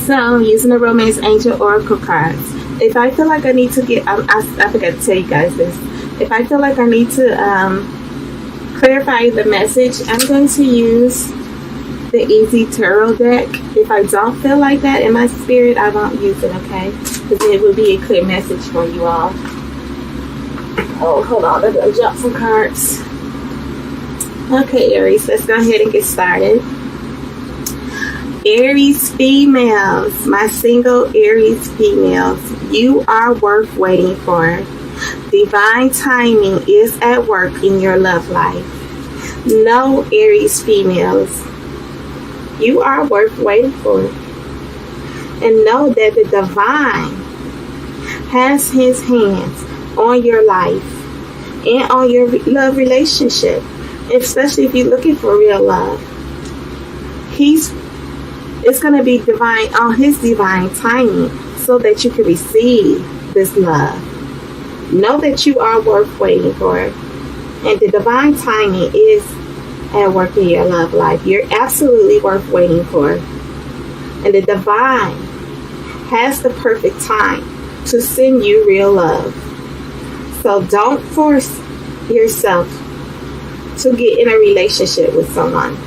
So, using the Romance Angel Oracle cards, if I feel like I need to get, I forgot to tell you guys this. If I feel like I need to clarify the message, I'm going to use the Easy Tarot deck. If I don't feel like that in my spirit, I won't use it, okay? Because it will be a clear message for you all. Oh, hold on. Let me jump some cards. Okay, Aries, let's go ahead and get started. Aries females, my single Aries females, you are worth waiting for. Divine timing is at work in your love life. No, Aries females, you are worth waiting for. And know that the divine has his hands on your life and on your love relationship, especially if you're looking for real love. It's going to be divine on his divine timing so that you can receive this love. Know that you are worth waiting for. And the divine timing is at work in your love life. You're absolutely worth waiting for. And the divine has the perfect time to send you real love. So don't force yourself to get in a relationship with someone.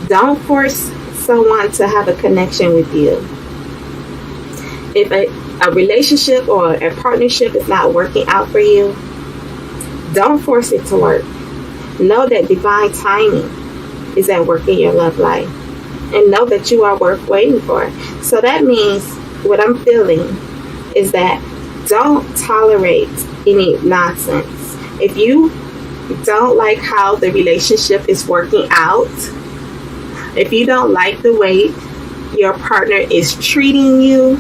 Don't force someone to have a connection with you. If a relationship or a partnership is not working out for you, don't force it to work. Know that divine timing is at work in your love life. And know that you are worth waiting for. So that means what I'm feeling is that don't tolerate any nonsense. If you don't like how the relationship is working out, if you don't like the way your partner is treating you,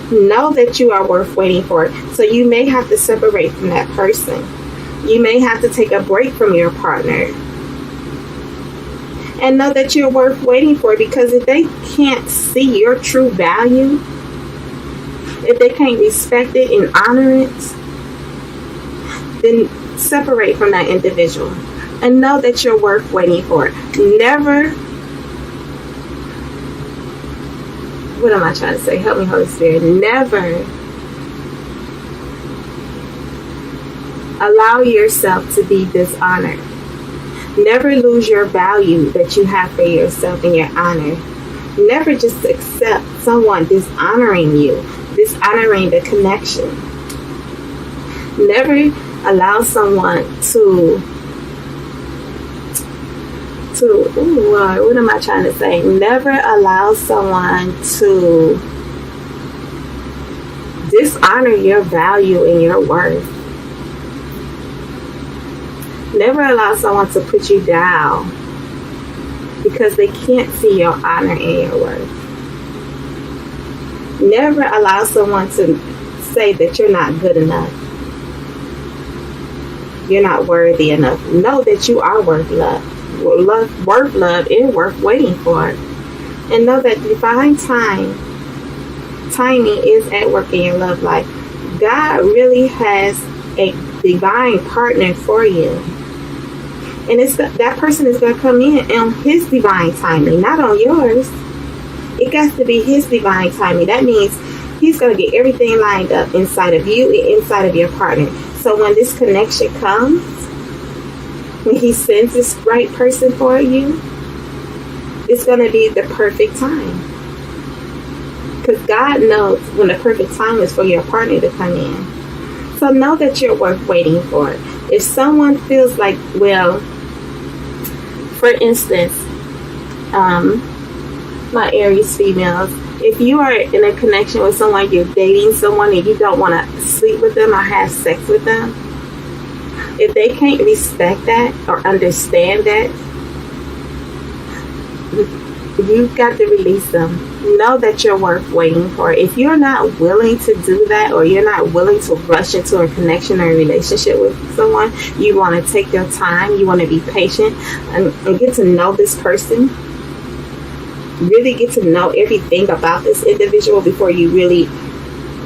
know that you are worth waiting for. So you may have to separate from that person. You may have to take a break from your partner. And know that you're worth waiting for, because if they can't see your true value, if they can't respect it and honor it, then separate from that individual. And know that you're worth waiting for. Never, what am I trying to say? Help me, Holy Spirit. Never allow yourself to be dishonored. Never lose your value that you have for yourself and your honor. Never just accept someone dishonoring you, dishonoring the connection. Never allow someone what am I trying to say? Never allow someone to dishonor your value and your worth. Never allow someone to put you down because they can't see your honor and your worth. Never allow someone to say that you're not good enough. You're not worthy enough. Know that you are worth love. Worth love and worth waiting for. And know that divine timing is at work in your love life. God really has a divine partner for you. And that person is going to come in on his divine timing, not on yours. It got to be his divine timing. That means he's going to get everything lined up inside of you and inside of your partner. So when this connection comes, when he sends this right person for you, it's going to be the perfect time. Because God knows when the perfect time is for your partner to come in. So know that you're worth waiting for. If someone feels like, well, for instance, my Aries females, if you are in a connection with someone, you're dating someone and you don't want to sleep with them or have sex with them, if they can't respect that or understand that, you've got to release them. Know that you're worth waiting for. If you're not willing to do that, or you're not willing to rush into a connection or a relationship with someone, you want to take your time, you want to be patient and get to know this person. Really get to know everything about this individual before you really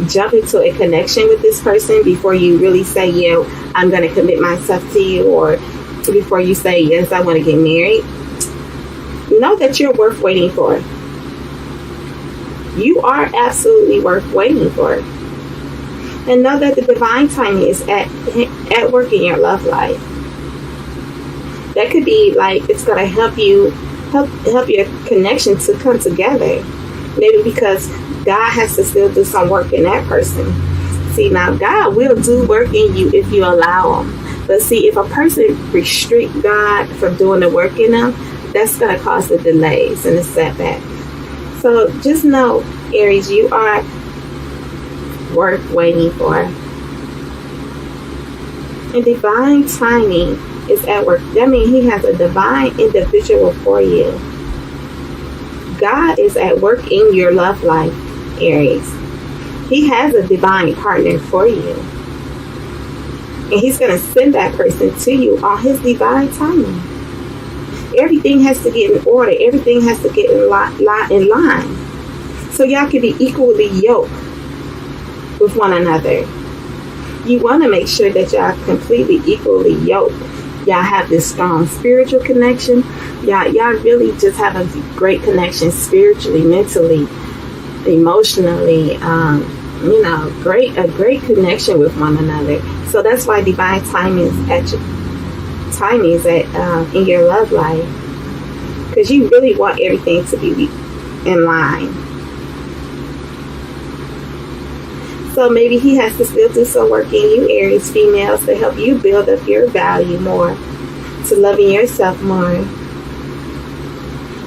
jump into a connection with this person, before you really say, yeah, I'm going to commit myself to you, or before you say, yes, I want to get married. Know that you're worth waiting for. You are absolutely worth waiting for. And know that the divine timing is at work in your love life. That could be like it's gonna help your connection to come together. Maybe because God has to still do some work in that person. See, now God will do work in you if you allow him. But see, if a person restrict God from doing the work in them, that's going to cause the delays and the setback. So just know, Aries, you are worth waiting for. And divine timing is at work. That means he has a divine individual for you. God is at work in your love life, Aries. He has a divine partner for you. And he's going to send that person to you on his divine timing. Everything has to get in order. Everything has to get in line. So y'all can be equally yoked with one another. You want to make sure that y'all completely equally yoked. Y'all have this strong spiritual connection. Y'all really just have a great connection spiritually, mentally, emotionally. A great connection with one another. So that's why divine timing is in your love life, because you really want everything to be in line. So maybe he has to still do some work in you, Aries females, to help you build up your value more, to loving yourself more,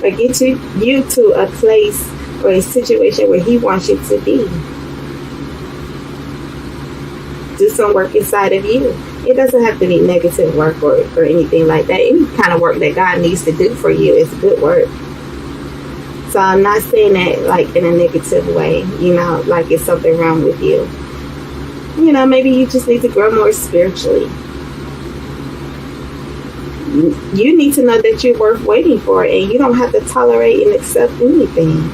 or get you to a place or a situation where he wants you to be. Do some work inside of you. It doesn't have to be negative work or anything like that. Any kind of work that God needs to do for you is good work. So I'm not saying that like in a negative way, like it's something wrong with you. Maybe you just need to grow more spiritually. You need to know that you're worth waiting for, and you don't have to tolerate and accept anything.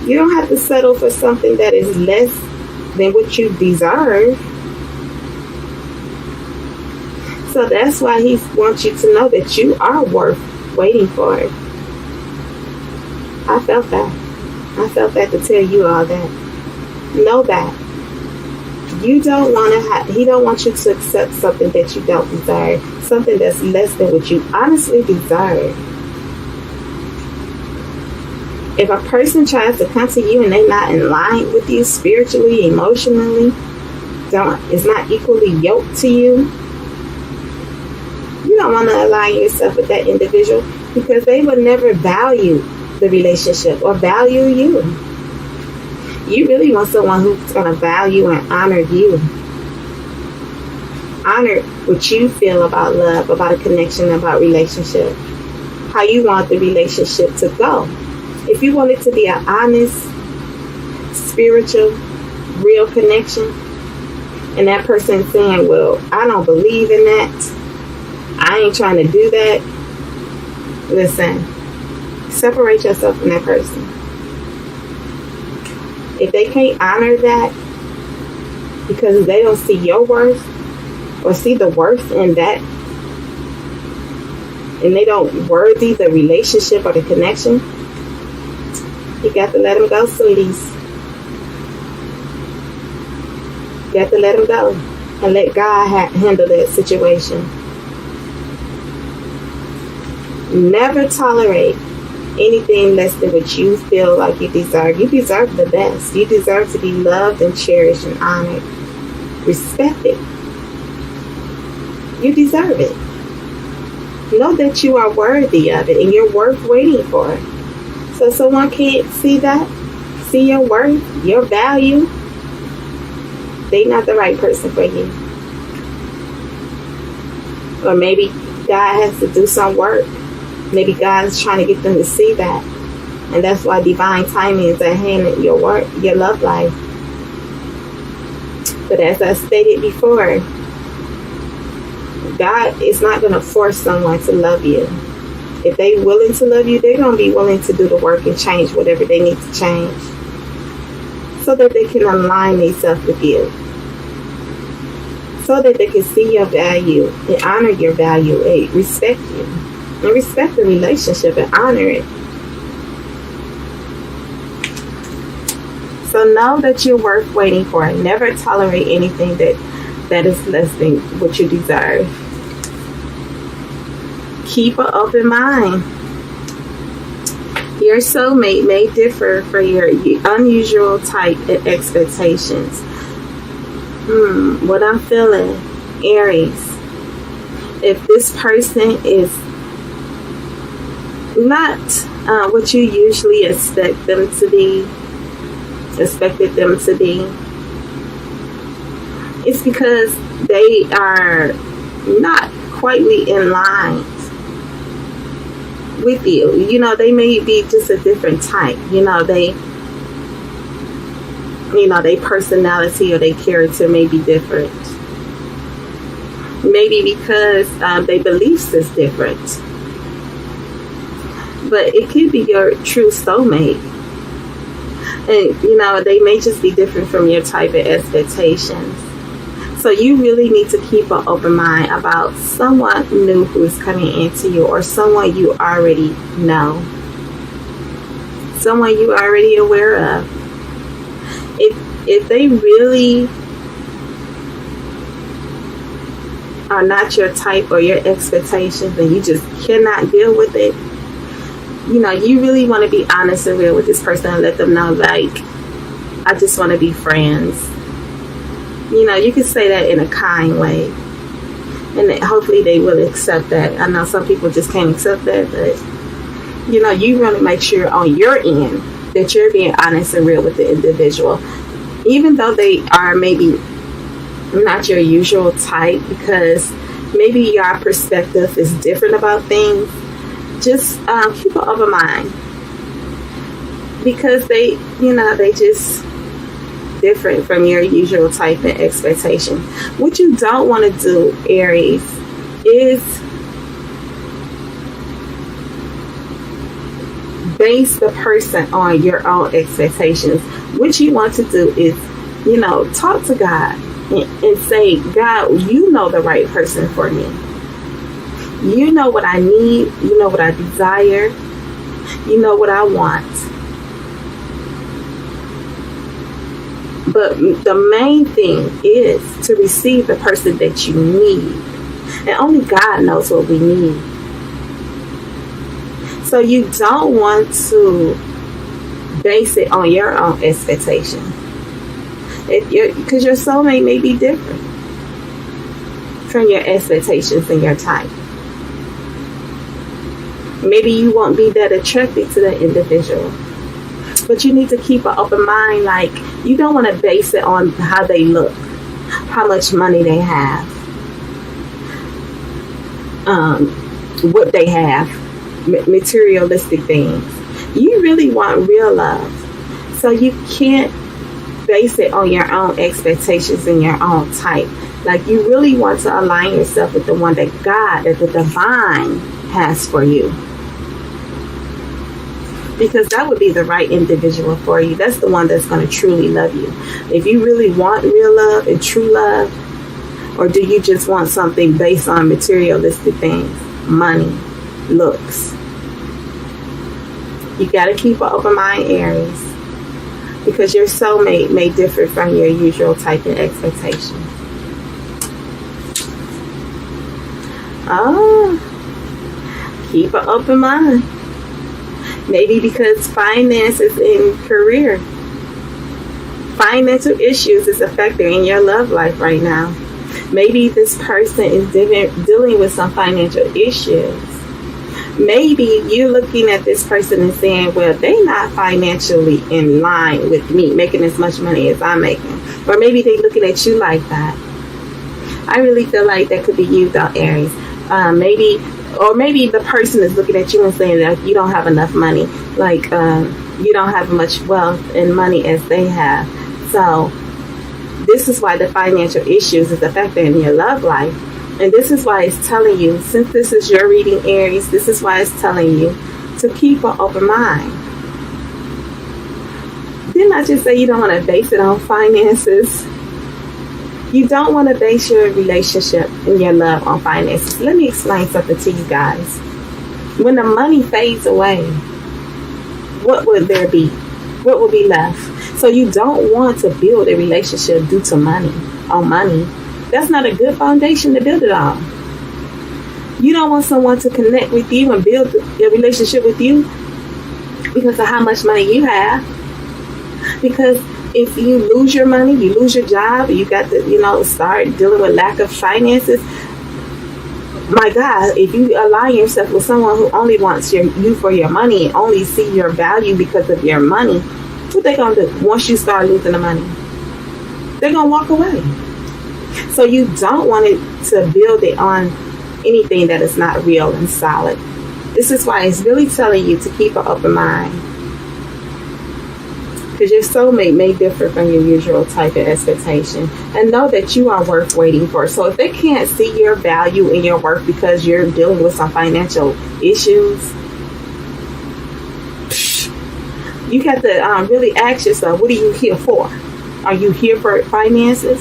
You don't have to settle for something that is less than what you deserve. So that's why he wants you to know that you are worth waiting for. I felt that to tell you all that. Know that. You don't want to he don't want you to accept something that you don't deserve. Something that's less than what you honestly deserve. If a person tries to come to you and they're not in line with you spiritually, emotionally, is not equally yoked to you, you don't want to align yourself with that individual, because they will never value the relationship or value you. You really want someone who's going to value and honor you. Honor what you feel about love, about a connection, about relationship. How you want the relationship to go. If you want it to be an honest, spiritual, real connection, and that person saying, well, I don't believe in that, I ain't trying to do that, listen, separate yourself from that person. If they can't honor that because they don't see your worth or see the worth in that, and they don't worthy the relationship or the connection, you got to let them go, sweeties. You got to let them go and let God handle that situation. Never tolerate anything less than what you feel like you deserve. You deserve the best. You deserve to be loved and cherished and honored, respected. You deserve it. Know that you are worthy of it and you're worth waiting for. So someone can't see that, see your worth, your value, they're not the right person for you. Or maybe God has to do some work. Maybe God is trying to get them to see that. And that's why divine timing is at hand in your work, your love life. But as I stated before, God is not going to force someone to love you. If they're willing to love you, they're going to be willing to do the work and change whatever they need to change, so that they can align themselves with you, so that they can see your value and honor your value and respect you and respect the relationship and honor it. So know that you're worth waiting for. Never tolerate anything that is less than what you deserve. Keep an open mind. Your soulmate may differ from your unusual type and expectations. What I'm feeling, Aries, if this person is not what you usually expected them to be, it's because they are not quietly in line with you. You know, they may be just a different type. Their personality or their character may be different. Maybe because their beliefs is different. But it could be your true soulmate. And, they may just be different from your type of expectations. So you really need to keep an open mind about someone new who is coming into you, or someone you already know. Someone you are already aware of. If they really are not your type or your expectations, and you just cannot deal with it, you really want to be honest and real with this person and let them know, like, I just want to be friends. You can say that in a kind way, and hopefully they will accept that. I know some people just can't accept that, but you want to make sure on your end that you're being honest and real with the individual, even though they are maybe not your usual type, because maybe your perspective is different about things. Just keep an open mind, because they just different from your usual type and expectation. What you don't want to do, Aries, is base the person on your own expectations. What you want to do is, talk to God and say, God, you know the right person for me. You know what I need. You know what I desire. You know what I want. But the main thing is to receive the person that you need. And only God knows what we need. So you don't want to base it on your own expectation. Because your soulmate may be different from your expectations and your type. Maybe you won't be that attracted to that individual. But you need to keep an open mind. Like, you don't want to base it on how they look, how much money they have, what they have, materialistic things. You really want real love. So you can't base it on your own expectations and your own type. Like, you really want to align yourself with the one that God, that the divine has for you. Because that would be the right individual for you. That's the one that's going to truly love you. If you really want real love and true love, or do you just want something based on materialistic things, money, looks? You got to keep an open mind, Aries, because your soulmate may differ from your usual type and expectation. Keep an open mind. Maybe because finances and career, financial issues is a factor in your love life right now. Maybe this person is dealing with some financial issues. Maybe you're looking at this person and saying, well, they're not financially in line with me, making as much money as I'm making. Or maybe they're looking at you like that. I really feel like that could be you, though, Aries. Maybe the person is looking at you and saying that you don't have enough money, like you don't have much wealth and money as they have. So this is why the financial issues is a factor in your love life. And this is why it's telling you, since this is your reading, Aries, this is why it's telling you to keep an open mind. Didn't I just say you don't want to base it on finances? You don't want to base your relationship and your love on finances. Let me explain something to you guys. When the money fades away, what would there be? What will be left? So you don't want to build a relationship due to money, on money. That's not a good foundation to build it on. You don't want someone to connect with you and build a relationship with you because of how much money you have. Because if you lose your money, you lose your job, you got to, start dealing with lack of finances. My God, if you align yourself with someone who only wants you for your money and only see your value because of your money, what they going to do once you start losing the money? They're going to walk away. So you don't want it to build it on anything that is not real and solid. This is why it's really telling you to keep an open mind. Because your soulmate may differ from your usual type of expectation. And know that you are worth waiting for. So if they can't see your value in your work because you're dealing with some financial issues, you have to really ask yourself, what are you here for? Are you here for finances?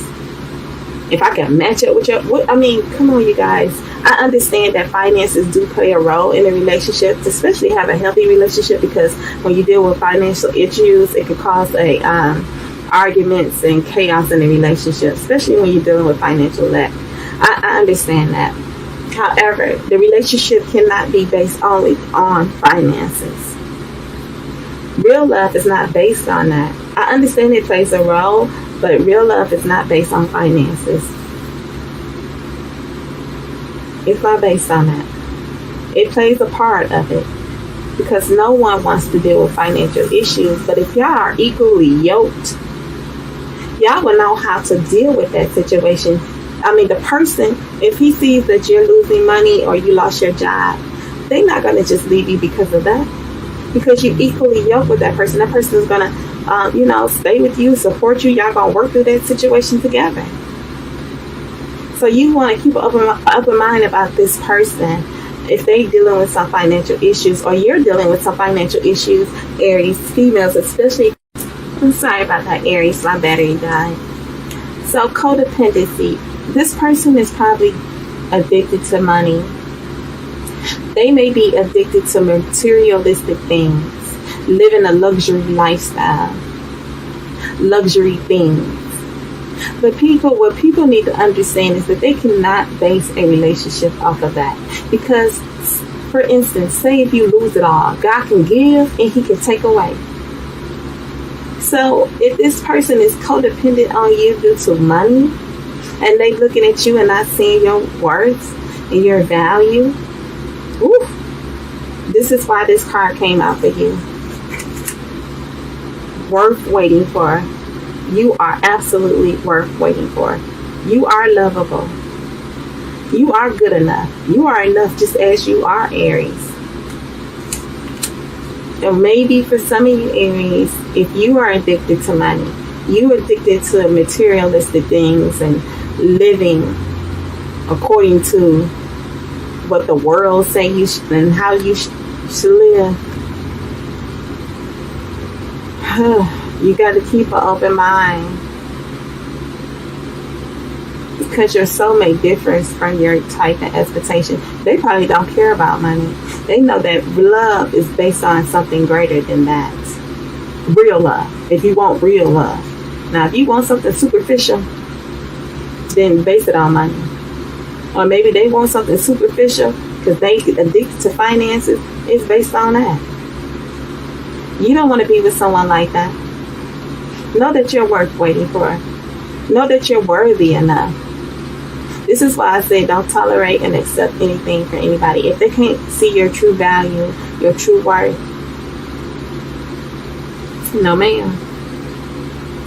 If I can match up with come on, you guys. I understand that finances do play a role in a relationship, especially have a healthy relationship, because when you deal with financial issues, it could cause arguments and chaos in a relationship, especially when you're dealing with financial lack. I understand that. However, the relationship cannot be based only on finances. Real love is not based on that. I understand it plays a role, but real love is not based on finances. It's not based on that. It plays a part of it because no one wants to deal with financial issues. But if y'all are equally yoked, y'all will know how to deal with that situation. The person, if he sees that you're losing money or you lost your job, they're not going to just leave you because of that. Because you're equally yoked with that person. That person is going to, stay with you, support you. Y'all going to work through that situation together. So you want to keep an open mind about this person. If they're dealing with some financial issues or you're dealing with some financial issues, Aries, females especially. I'm sorry about that, Aries. My battery died. So codependency. This person is probably addicted to money. They may be addicted to materialistic things, living a luxury lifestyle, luxury things. But what people need to understand is that they cannot base a relationship off of that. Because, for instance, say if you lose it all, God can give and He can take away. So if this person is codependent on you due to money, and they looking at you and not seeing your worth and your value, this is why this card came out for you. Worth waiting for. You are absolutely worth waiting for. You are lovable. You are good enough. You are enough just as you are, Aries. And maybe for some of you, Aries, if you are addicted to money, you are addicted to materialistic things and living according to what the world say you should and how you should live. You got to keep an open mind, because your soulmate differs from your type and expectation. They probably don't care about money. They know that love is based on something greater than that. Real love. If you want real love. Now, if you want something superficial, then base it on money. Or maybe they want something superficial because they addicted to finances. It's based on that. You don't want to be with someone like that. Know that you're worth waiting for. Know that you're worthy enough. This is why I say don't tolerate and accept anything from anybody. If they can't see your true value, your true worth, no ma'am.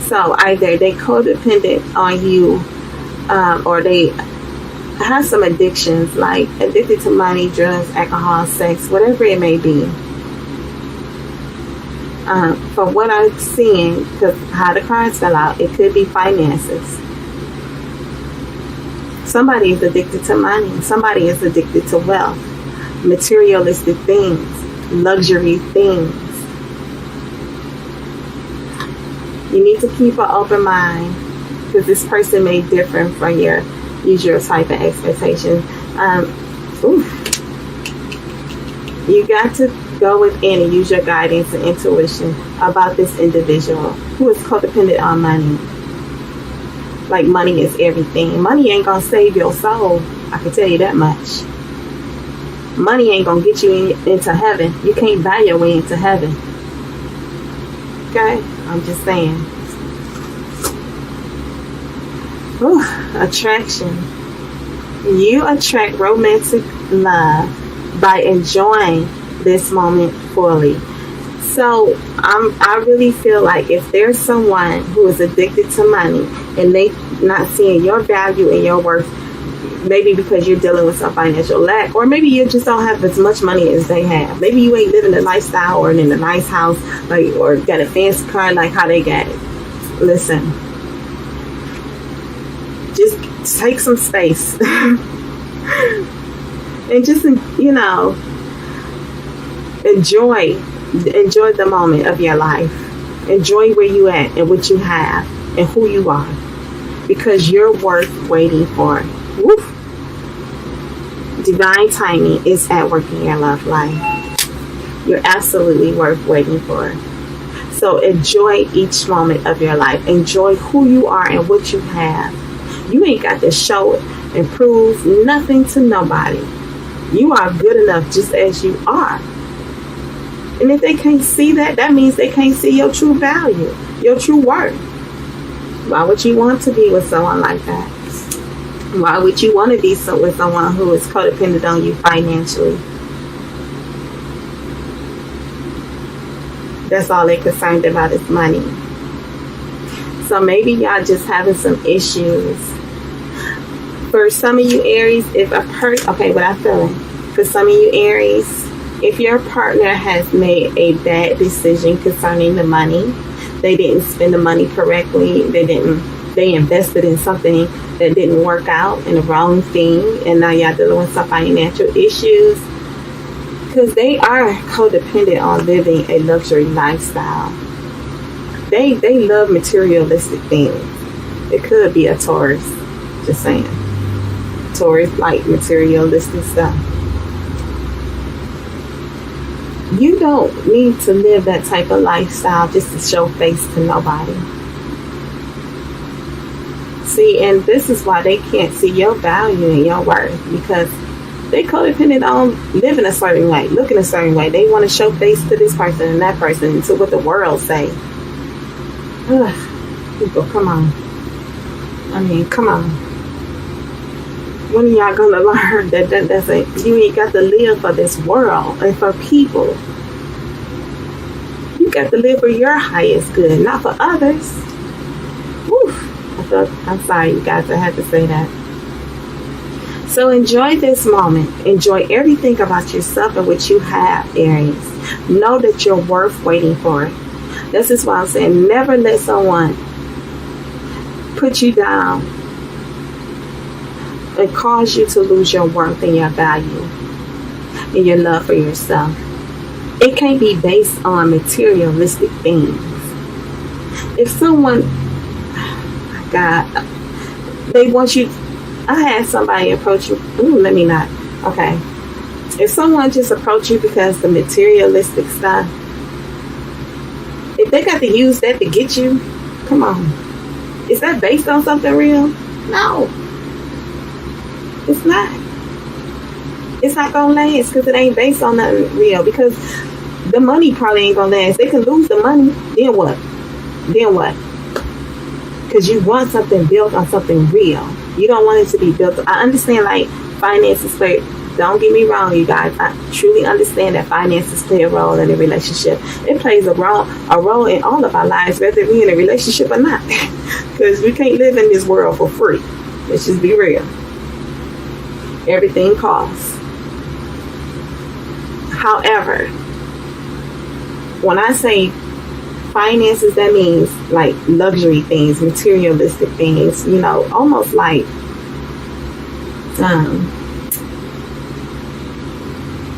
So either they codependent on you, or they have some addictions, like addicted to money, drugs, alcohol, sex, whatever it may be. From what I'm seeing, because how the cards fell out, it could be finances. Somebody is addicted to money. Somebody is addicted to wealth, materialistic things, luxury things. You need to keep an open mind, because this person may differ from your usual type of expectation. You got to Go within and use your guidance and intuition about this individual who is codependent on money. Like money is everything. Money ain't gonna save your soul. I can tell you that much. Money ain't gonna get you into heaven. You can't buy your way into heaven. Okay? I'm just saying. Whew, attraction. You attract romantic love by enjoying this moment fully. So I really feel like if there's someone who is addicted to money and they not seeing your value and your worth, maybe because you're dealing with some financial lack, or maybe you just don't have as much money as they have. Maybe you ain't living the lifestyle or in a nice house, like, or got a fancy car like how they got it. Listen, just take some space and just, you know, enjoy the moment of your life. Enjoy where you at and what you have and who you are, because you're worth waiting for. Woof. Divine timing is at work in your love life. You're absolutely worth waiting for. So enjoy each moment of your life. Enjoy who you are and what you have. You ain't got to show it and prove nothing to nobody. You are good enough just as you are. And if they can't see that, that means they can't see your true value, your true worth. Why would you want to be with someone like that? Why would you want to be with someone who is codependent on you financially? That's all they're concerned about is money. So maybe y'all just having some issues. For some of you Aries, if a person, okay, what I'm feeling. For some of you Aries, if your partner has made a bad decision concerning the money, they didn't spend the money correctly, they invested in something that didn't work out, in the wrong thing, and now y'all dealing with some financial issues, because they are codependent on living a luxury lifestyle. They love materialistic things. It could be a Taurus, just saying. Taurus like materialistic stuff. You don't need to live that type of lifestyle just to show face to nobody. See, and this is why they can't see your value and your worth, because they codependent on living a certain way, looking a certain way. They want to show face to this person and that person and to what the world say. Ugh, people, come on. I mean, come on. When are y'all gonna learn that you ain't got to live for this world and for people? You got to live for your highest good, not for others. Whew. I'm sorry, you guys, I had to say that. So enjoy this moment. Enjoy everything about yourself and what you have, Aries. Know that you're worth waiting for. This is why I'm saying never let someone put you down and cause you to lose your worth and your value and your love for yourself. It can't be based on materialistic things. If someone, oh my God, they want you, I had somebody approach you, let me not, okay. If someone just approach you because the materialistic stuff, if they got to use that to get you, come on. Is that based on something real? No. It's not. It's not gonna last because it ain't based on nothing real. Because the money probably ain't gonna last. They can lose the money. Then what? Then what? Because you want something built on something real. You don't want it to be built. I understand, like, finances play. Don't get me wrong, you guys. I truly understand that finances play a role in a relationship. It plays a role in all of our lives, whether we're in a relationship or not. Because we can't live in this world for free. Let's just be real. Everything costs. However, when I say finances, that means like luxury things, materialistic things, you know, almost like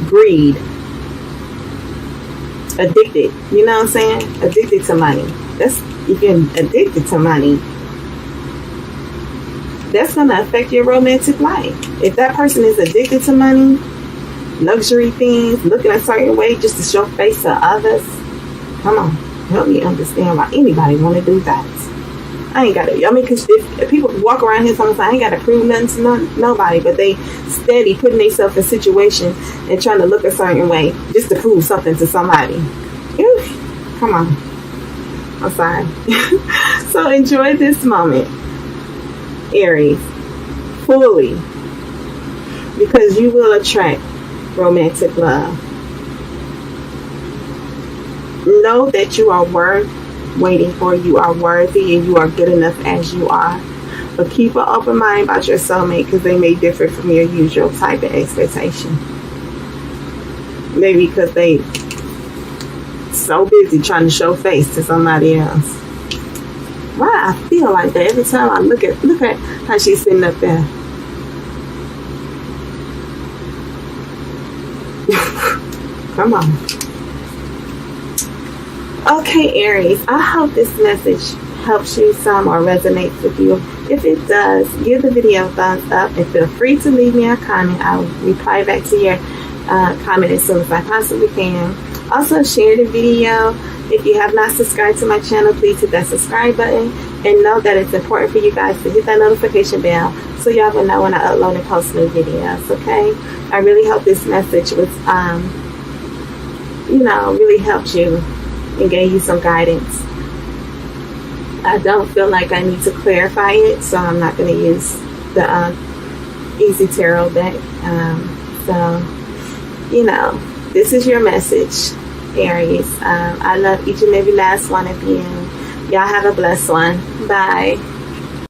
greed, addicted, you know what I'm saying? Addicted to money. That's, if you're addicted to money, that's going to affect your romantic life. If that person is addicted to money, luxury things, looking a certain way just to show face to others. Come on, help me understand why anybody want to do that. I ain't got to, I mean, because if people walk around here sometimes, I ain't got to prove nothing to nobody, but they steady putting themselves in situations and trying to look a certain way just to prove something to somebody. Ew, come on. I'm sorry. So enjoy this moment, Aries, fully, because you will attract romantic love. Know that you are worth waiting for. You are worthy and you are good enough as you are. But keep an open mind about your soulmate, because they may differ from your usual type of expectation. Maybe because they so busy trying to show face to somebody else. Why I feel like that every time I look at how she's sitting up there. Come on. Okay, Aries, I hope this message helps you some or resonates with you. If it does, give the video a thumbs up and feel free to leave me a comment. I'll reply back to your comment as soon as I possibly can. Also, share the video. If you have not subscribed to my channel, please hit that subscribe button, and know that it's important for you guys to hit that notification bell so y'all will know when I upload and post new videos, okay? I really hope this message was, really helped you and gave you some guidance. I don't feel like I need to clarify it, so I'm not going to use the Easy Tarot deck. This is your message, Aries. I love each and every last one of you. Y'all have a blessed one. Bye.